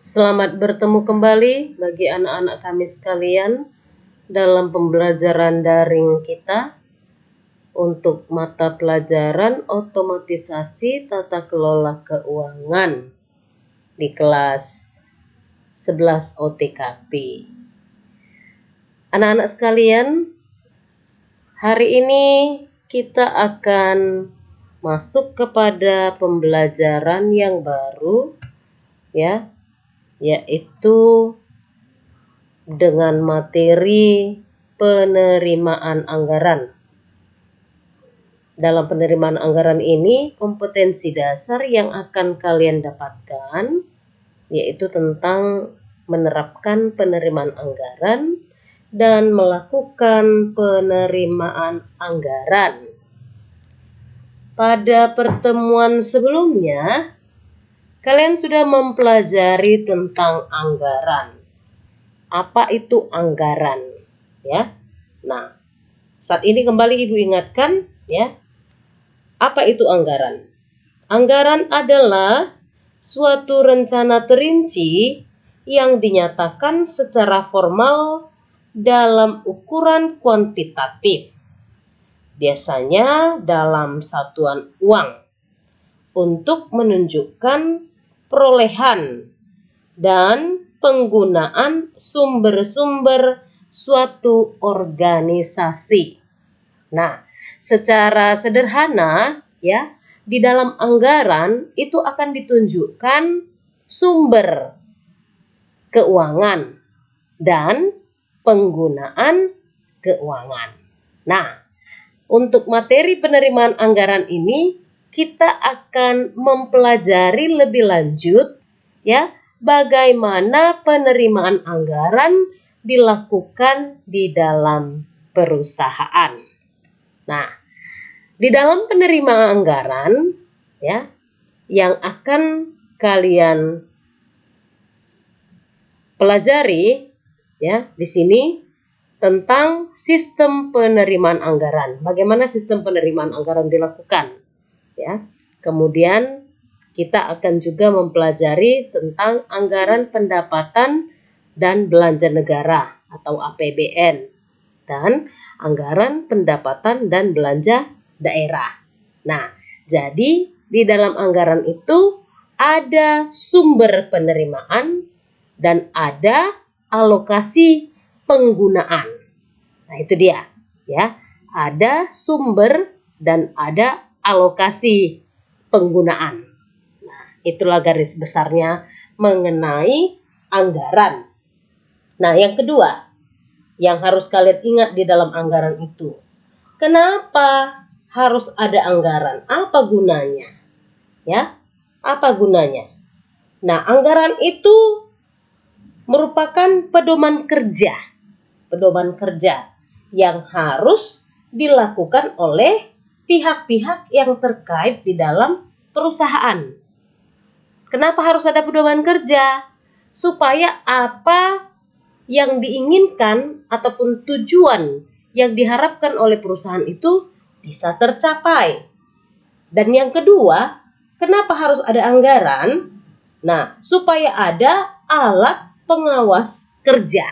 Selamat bertemu kembali bagi anak-anak kami sekalian dalam pembelajaran daring kita untuk mata pelajaran otomatisasi tata kelola keuangan di kelas 11 OTKP. Anak-anak sekalian, hari ini kita akan masuk kepada pembelajaran yang baru, yaitu dengan materi penerimaan anggaran. Dalam penerimaan anggaran ini, kompetensi dasar yang akan kalian dapatkan yaitu tentang menerapkan penerimaan anggaran dan melakukan penerimaan anggaran. Pada pertemuan sebelumnya, kalian sudah mempelajari tentang anggaran. Apa itu anggaran? Ya. Nah, saat ini kembali Ibu ingatkan, ya. Apa itu anggaran? Anggaran adalah suatu rencana terinci yang dinyatakan secara formal dalam ukuran kuantitatif, biasanya dalam satuan uang, untuk menunjukkan perolehan dan penggunaan sumber-sumber suatu organisasi. Nah, secara sederhana, ya, di dalam anggaran itu akan ditunjukkan sumber keuangan dan penggunaan keuangan. Nah, untuk materi penerimaan anggaran ini kita akan mempelajari lebih lanjut, ya, bagaimana penerimaan anggaran dilakukan di dalam perusahaan. Nah, di dalam penerimaan anggaran, ya, yang akan kalian pelajari, ya, di sini tentang sistem penerimaan anggaran. Bagaimana sistem penerimaan anggaran dilakukan, ya. Kemudian kita akan juga mempelajari tentang anggaran pendapatan dan belanja negara atau APBN dan anggaran pendapatan dan belanja daerah. Nah, jadi di dalam anggaran itu ada sumber penerimaan dan ada alokasi penggunaan. Nah, itu dia, ya. Ada sumber dan ada alokasi penggunaan. Nah, itulah garis besarnya mengenai anggaran. Nah, yang kedua yang harus kalian ingat di dalam anggaran itu, kenapa harus ada anggaran? Apa gunanya? Ya, apa gunanya? Nah, anggaran itu merupakan pedoman kerja yang harus dilakukan oleh pihak-pihak yang terkait di dalam perusahaan. Kenapa harus ada pedoman kerja? Supaya apa yang diinginkan ataupun tujuan yang diharapkan oleh perusahaan itu bisa tercapai. Dan yang kedua, kenapa harus ada anggaran? Nah, supaya ada alat pengawas kerja.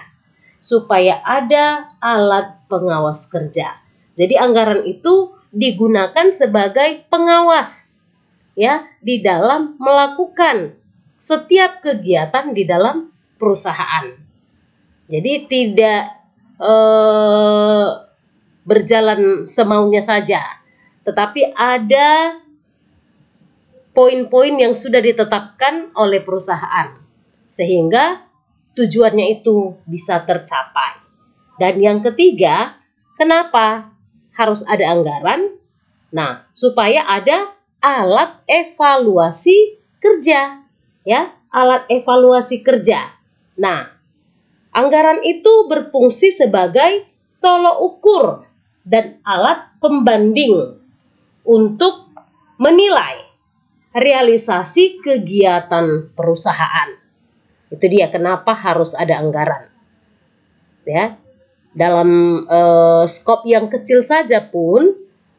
Jadi anggaran itu digunakan sebagai pengawas, ya, di dalam melakukan setiap kegiatan di dalam perusahaan. Jadi tidak berjalan semaunya saja, tetapi ada poin-poin yang sudah ditetapkan oleh perusahaan sehingga tujuannya itu bisa tercapai. Dan yang ketiga, kenapa harus ada anggaran? Nah, supaya ada alat evaluasi kerja, ya, alat evaluasi kerja. Nah, anggaran itu berfungsi sebagai tolok ukur dan alat pembanding untuk menilai realisasi kegiatan perusahaan. Itu dia kenapa harus ada anggaran. Ya, dalam skop yang kecil saja pun,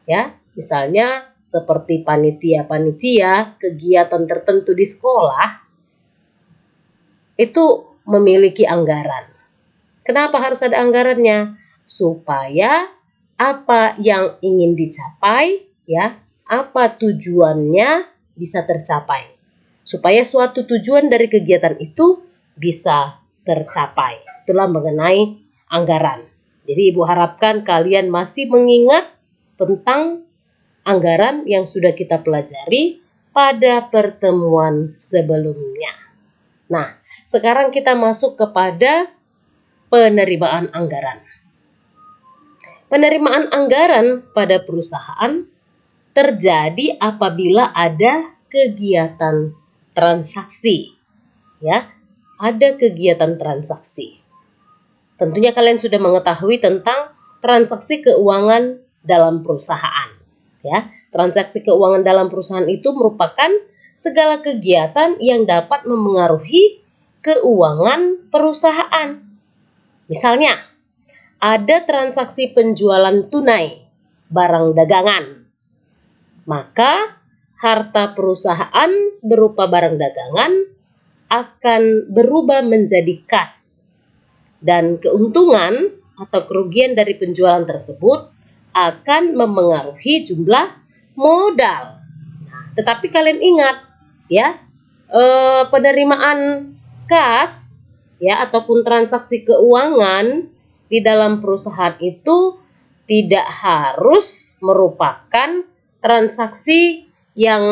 ya, misalnya seperti panitia-panitia kegiatan tertentu di sekolah, itu memiliki anggaran. Kenapa harus ada anggarannya? Supaya apa yang ingin dicapai, ya, apa tujuannya bisa tercapai. Supaya suatu tujuan dari kegiatan itu bisa tercapai. Itulah mengenai anggaran. Jadi Ibu harapkan kalian masih mengingat tentang anggaran yang sudah kita pelajari pada pertemuan sebelumnya. Nah, sekarang kita masuk kepada penerimaan anggaran. Penerimaan anggaran pada perusahaan terjadi apabila ada kegiatan transaksi. Ya, ada kegiatan transaksi. Tentunya kalian sudah mengetahui tentang transaksi keuangan dalam perusahaan. Ya, transaksi keuangan dalam perusahaan itu merupakan segala kegiatan yang dapat memengaruhi keuangan perusahaan. Misalnya, ada transaksi penjualan tunai barang dagangan. Maka harta perusahaan berupa barang dagangan akan berubah menjadi kas. Dan keuntungan atau kerugian dari penjualan tersebut akan memengaruhi jumlah modal. Nah, tetapi kalian ingat ya, penerimaan kas ya ataupun transaksi keuangan di dalam perusahaan itu tidak harus merupakan transaksi yang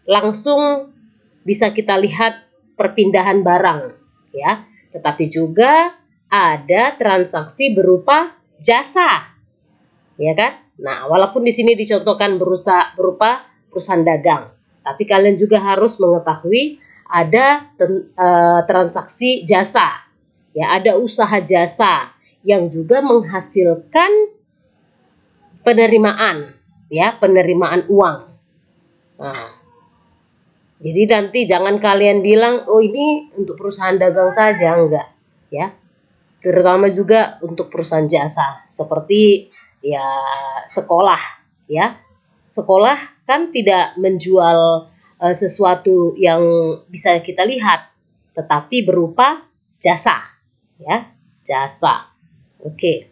langsung bisa kita lihat perpindahan barang ya, tetapi juga ada transaksi berupa jasa, ya kan? Nah, walaupun di sini dicontohkan berupa perusahaan dagang, tapi kalian juga harus mengetahui ada transaksi jasa, ya ada usaha jasa yang juga menghasilkan penerimaan, ya penerimaan uang. Nah, jadi nanti jangan kalian bilang, oh ini untuk perusahaan dagang saja, enggak, ya. Terutama juga untuk perusahaan jasa seperti ya sekolah ya. Sekolah kan tidak menjual sesuatu yang bisa kita lihat, tetapi berupa jasa ya, jasa. Oke.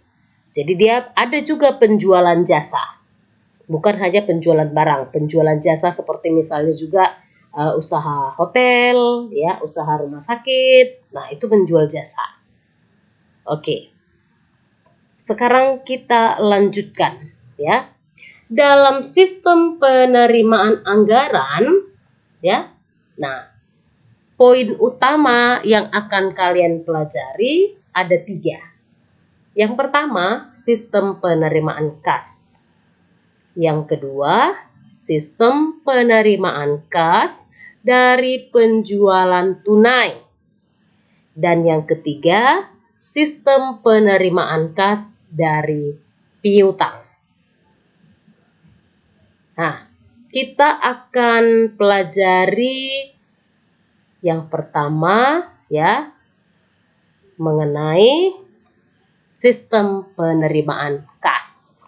Jadi dia ada juga penjualan jasa. Bukan hanya penjualan barang, penjualan jasa seperti misalnya juga usaha hotel ya, usaha rumah sakit. Nah, itu menjual jasa. Oke, sekarang kita lanjutkan ya. Dalam sistem penerimaan anggaran ya. Nah, poin utama yang akan kalian pelajari ada 3. Yang pertama, sistem penerimaan kas. Yang kedua, sistem penerimaan kas dari penjualan tunai. Dan yang ketiga, sistem penerimaan kas dari piutang. Nah, kita akan pelajari yang pertama ya, mengenai sistem penerimaan kas.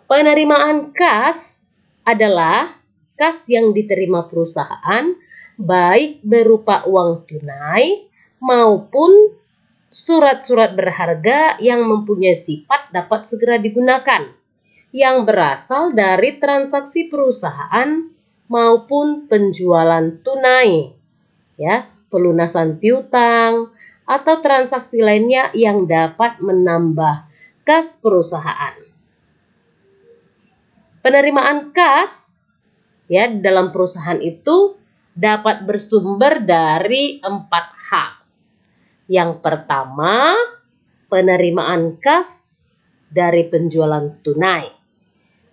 Penerimaan kas adalah kas yang diterima perusahaan baik berupa uang tunai maupun surat-surat berharga yang mempunyai sifat dapat segera digunakan, yang berasal dari transaksi perusahaan maupun penjualan tunai, ya, pelunasan piutang atau transaksi lainnya yang dapat menambah kas perusahaan. Penerimaan kas ya dalam perusahaan itu dapat bersumber dari 4 hal. Yang pertama, penerimaan kas dari penjualan tunai.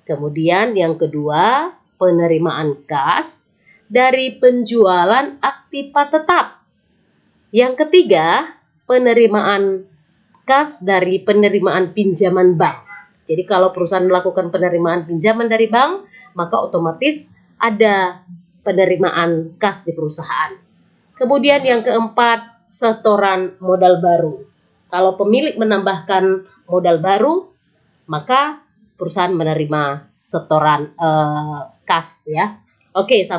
Kemudian yang kedua, penerimaan kas dari penjualan aktiva tetap. Yang ketiga, penerimaan kas dari penerimaan pinjaman bank. Jadi kalau perusahaan melakukan penerimaan pinjaman dari bank, maka otomatis ada penerimaan kas di perusahaan. Kemudian yang keempat, setoran modal baru. Kalau pemilik menambahkan modal baru, maka perusahaan menerima setoran kas ya. Oke,